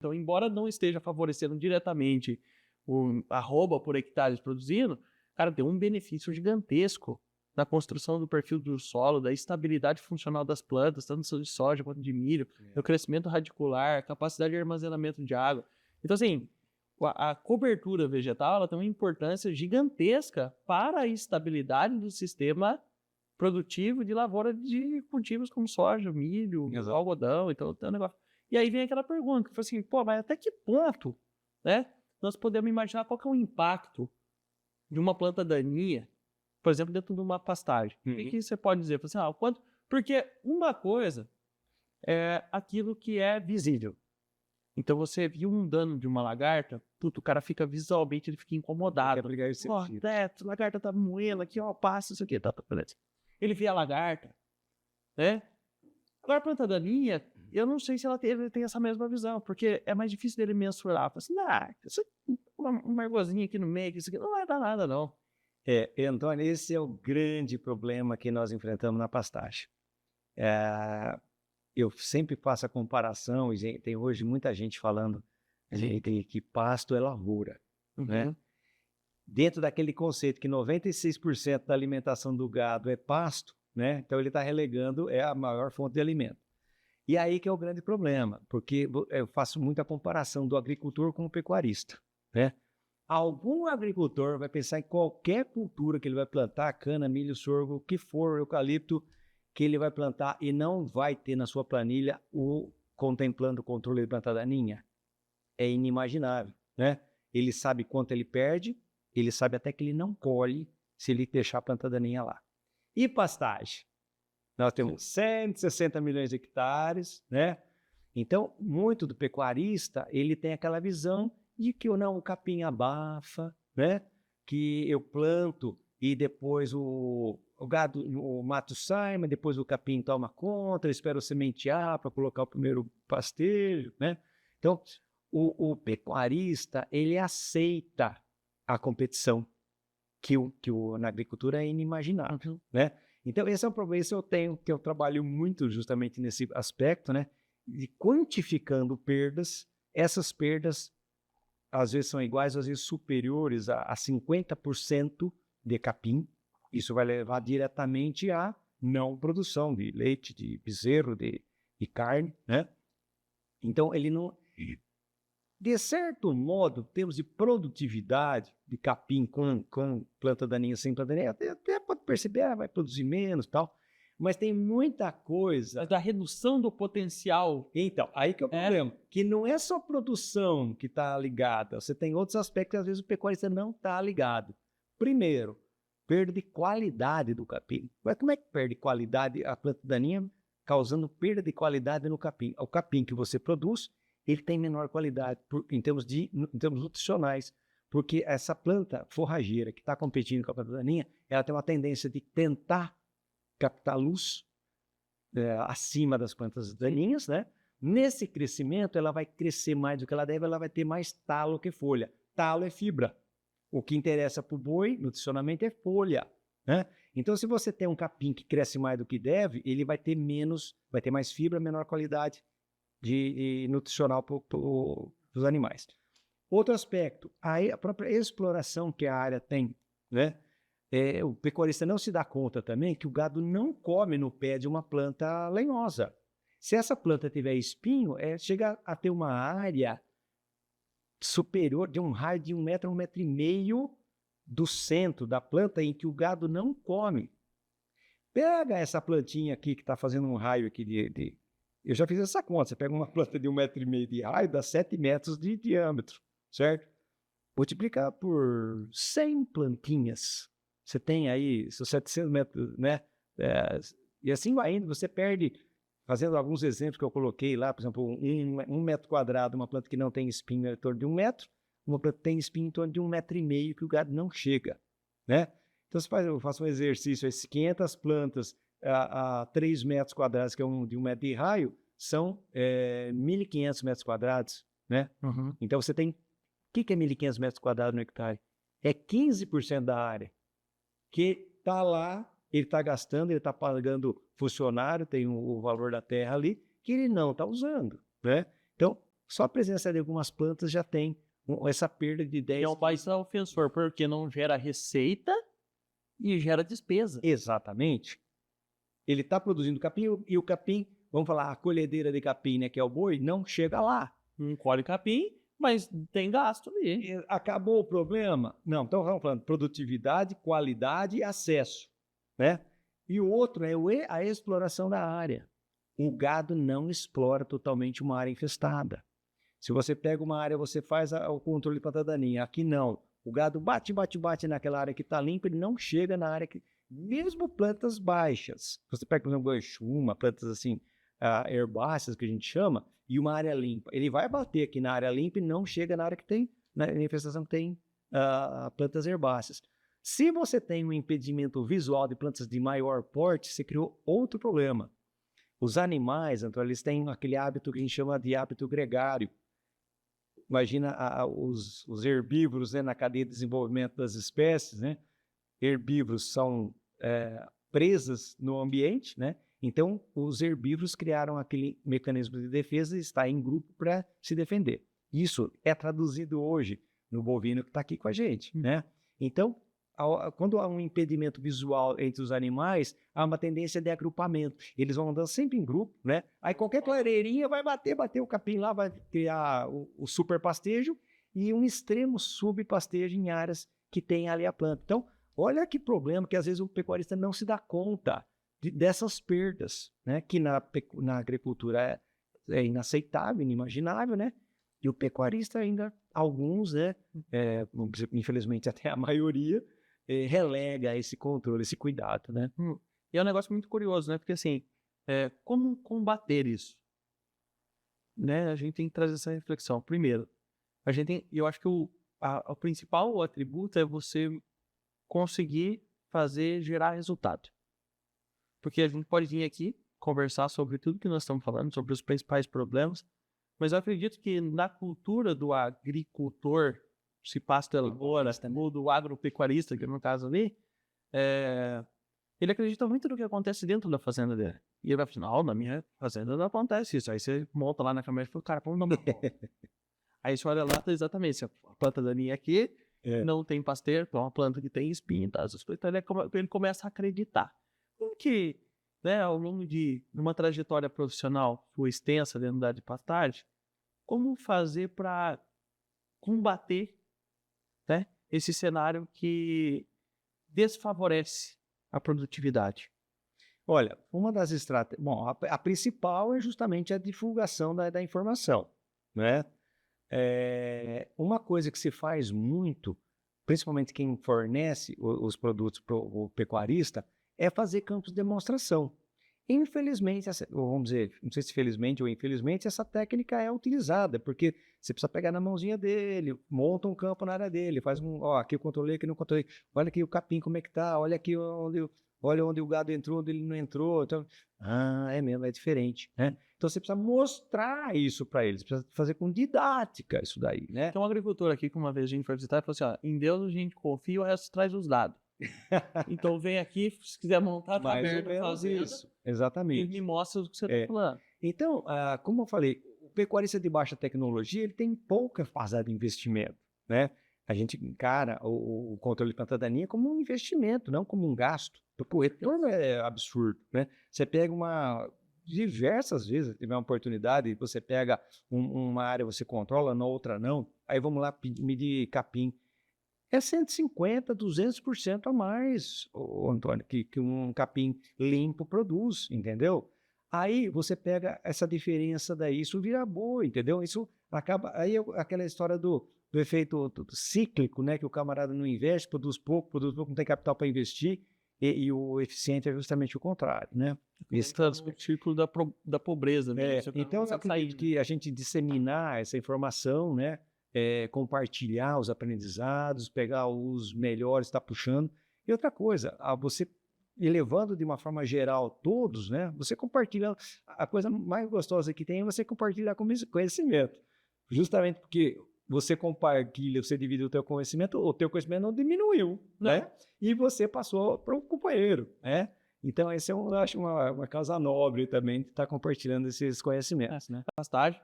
Então, embora não esteja favorecendo diretamente o arroba por hectares produzindo, cara, tem um benefício gigantesco na construção do perfil do solo, da estabilidade funcional das plantas, tanto de soja quanto de milho, no crescimento radicular, capacidade de armazenamento de água. Então, assim, a cobertura vegetal ela tem uma importância gigantesca para a estabilidade do sistema produtivo de lavoura de cultivos como soja, milho, Exato. algodão, então tem um negócio. E aí vem aquela pergunta, que foi assim, pô, mas até que ponto, né, nós podemos imaginar qual que é o impacto de uma planta daninha, por exemplo, dentro de uma pastagem? O que você pode dizer? Assim, o quanto... Porque uma coisa é aquilo que é visível. Então você viu um dano de uma lagarta, o cara fica visualmente, ele fica incomodado. Ó, lagarta tá moendo aqui, ó, passa isso aqui, tá, beleza. Ele vê a lagarta, né? Agora a planta daninha, eu não sei se ele tem essa mesma visão, porque é mais difícil dele mensurar. Fala assim, isso uma argozinha aqui no meio, isso aqui não vai dar nada, não. Antônio, esse é o grande problema que nós enfrentamos na pastagem. Eu sempre faço a comparação, e tem hoje muita gente falando que pasto é lavoura, né? Dentro daquele conceito que 96% da alimentação do gado é pasto, né? Então ele está relegando a maior fonte de alimento. E aí que é o grande problema, porque eu faço muita comparação do agricultor com o pecuarista, né? Algum agricultor vai pensar em qualquer cultura que ele vai plantar, cana, milho, sorgo, o que for, eucalipto, que ele vai plantar e não vai ter na sua planilha o contemplando o controle de planta daninha. É inimaginável, né? Ele sabe quanto ele perde, ele sabe até que ele não colhe se ele deixar a planta daninha lá. E pastagem? Nós temos 160 milhões de hectares, né? Então, muito do pecuarista, ele tem aquela visão de que o capim abafa, né? Que eu planto e depois o gado, o mato sai, mas depois o capim toma conta, eu espero sementear para colocar o primeiro pastejo, né? Então, o pecuarista, ele aceita a competição que na agricultura é inimaginável, né? Então, esse é um problema que eu trabalho muito justamente nesse aspecto, né? De quantificando perdas, essas perdas às vezes são iguais, às vezes superiores a 50% de capim. Isso vai levar diretamente à não produção de leite, de bezerro, de carne, né? Então, ele não... De certo modo, em termos de produtividade de capim com planta daninha, sem planta daninha, até pode perceber, vai produzir menos e tal, mas tem muita coisa... Mas da redução do potencial. Então, aí que é o problema, que não é só produção que está ligada, você tem outros aspectos que às vezes o pecuarista não está ligado. Primeiro, perda de qualidade do capim. Mas como é que perde qualidade a planta daninha, causando perda de qualidade no capim? O capim que você produz, ele tem menor qualidade em termos nutricionais, porque essa planta forrageira que está competindo com a planta daninha, ela tem uma tendência de tentar captar luz acima das plantas daninhas, né? Nesse crescimento, ela vai crescer mais do que ela deve, ela vai ter mais talo que folha. Talo é fibra. O que interessa para o boi, nutricionalmente, é folha, né? Então, se você tem um capim que cresce mais do que deve, ele vai ter mais fibra, menor qualidade de nutricional para os animais. Outro aspecto, a própria exploração que a área tem, né? O pecuarista não se dá conta também que o gado não come no pé de uma planta lenhosa. Se essa planta tiver espinho, chega a ter uma área superior, de um raio de 1 metro a 1,5 metros do centro da planta em que o gado não come. Pega essa plantinha aqui que está fazendo um raio aqui eu já fiz essa conta, você pega uma planta de 1,5 metro de raio, dá 7 metros de diâmetro, certo? Multiplicar por 100 plantinhas, você tem aí seus 700 metros, né? E assim vai indo, você perde, fazendo alguns exemplos que eu coloquei lá, por exemplo, 1 metro quadrado, uma planta que não tem espinho é em torno de 1 metro, uma planta que tem espinho em torno de 1,5 metro que o gado não chega, né? Então, eu faço um exercício, essas 500 plantas a 3 metros quadrados, que é de 1 metro de raio, são 1.500 metros quadrados, né? Então, você tem... O que é 1.500 metros quadrados no hectare? É 15% da área que está lá, ele está gastando, ele está pagando funcionário, tem o valor da terra ali, que ele não está usando, né? Então, Só a presença de algumas plantas já tem essa perda de 10. É um baita ofensor, porque não gera receita e gera despesa. Exatamente. Ele está produzindo capim e o capim, vamos falar, a colhedeira de capim, né, que é o boi, não chega lá. Não colhe capim, mas tem gasto ali. E acabou o problema? Não, então estamos falando produtividade, qualidade e acesso, né? E o outro é a exploração da área. O gado não explora totalmente uma área infestada. Se você pega uma área, você faz o controle de planta daninha. Aqui não. O gado bate naquela área que está limpa, ele não chega na área que... Mesmo plantas baixas. Você pega, por exemplo, goichuma, plantas assim, herbáceas, que a gente chama, e uma área limpa. Ele vai bater aqui na área limpa e não chega na área que tem, na infestação que tem plantas herbáceas. Se você tem um impedimento visual de plantas de maior porte, você criou outro problema. Os animais, então, eles têm aquele hábito que a gente chama de hábito gregário. Imagina os herbívoros, né, na cadeia de desenvolvimento das espécies, né? Herbívoros são presas no ambiente, né? Então, os herbívoros criaram aquele mecanismo de defesa e está em grupo para se defender. Isso é traduzido hoje no bovino que está aqui com a gente, né? Então, quando há um impedimento visual entre os animais, há uma tendência de agrupamento. Eles vão andando sempre em grupo, né? Aí qualquer clareirinha vai bater o capim lá, vai criar o superpastejo e um extremo subpastejo em áreas que tem ali a planta. Então, olha que problema que às vezes o pecuarista não se dá conta dessas perdas, né? Que na agricultura é inaceitável, inimaginável, né? E o pecuarista ainda, alguns, né? Infelizmente até a maioria, relega esse controle, esse cuidado, né? E é um negócio muito curioso, né? Porque assim, como combater isso? Né? A gente tem que trazer essa reflexão. Primeiro, eu acho que o principal atributo é você conseguir gerar resultado. Porque a gente pode vir aqui conversar sobre tudo que nós estamos falando, sobre os principais problemas, mas eu acredito que na cultura do agricultor, se pasteladora, ou do agropecuarista, que é no caso ali, ele acredita muito no que acontece dentro da fazenda dele. E ele vai falar, não, na minha fazenda não acontece isso. Aí você monta lá na câmera e fala, cara, vamos dar Aí você olha lá, exatamente, a planta daninha aqui não tem pasteiro, é uma planta que tem espinho, tá? Então ele começa a acreditar. Como que, né, ao longo de uma trajetória profissional sua extensa dentro da área de pastagem, como fazer para combater, né, esse cenário que desfavorece a produtividade? Olha, uma das estratégias... Bom, a principal é justamente a divulgação da informação, né? Uma coisa que se faz muito, principalmente quem fornece os produtos para o pecuarista, é fazer campos de demonstração. Infelizmente, vamos dizer, não sei se felizmente ou infelizmente, essa técnica é utilizada, porque você precisa pegar na mãozinha dele, monta um campo na área dele, faz aqui eu controlei, aqui não controlei, olha aqui o capim como é que tá, olha aqui olha onde o gado entrou, onde ele não entrou, então, é mesmo, é diferente, né? Então você precisa mostrar isso para eles, precisa fazer com didática isso daí, né? Tem um agricultor aqui que uma vez a gente foi visitar e falou assim, em Deus a gente confia, o resto traz os dados. Então vem aqui, se quiser montar, tá aberto a fazenda. Isso, exatamente. E me mostra o que você está falando. Então, como eu falei, o pecuarista de baixa tecnologia, ele tem pouca fase de investimento, né? A gente encara o controle de planta daninha como um investimento, não como um gasto. Porque o retorno é absurdo, né? Você pega diversas vezes, tiver uma oportunidade, você pega uma área, você controla, na outra não, aí vamos lá medir capim. É 150%, 200% a mais, Antônio, que um capim limpo produz, entendeu? Aí você pega essa diferença daí, isso vira boa, entendeu? Isso acaba... Aí aquela história do efeito cíclico, né? Que o camarada não investe, produz pouco, não tem capital para investir, e o eficiente é justamente o contrário, né? Esse é o círculo da pobreza. Né? Então, eu acredito que a gente disseminar essa informação, né? Compartilhar os aprendizados, pegar os melhores, está puxando. E outra coisa, você elevando de uma forma geral todos, né? Você compartilha, a coisa mais gostosa que tem é você compartilhar conhecimento. Justamente porque você compartilha, você divide o teu conhecimento não diminuiu, né? E você passou para o companheiro, né? Então, esse eu acho uma causa nobre também de estar compartilhando esses conhecimentos, né? Pastagem.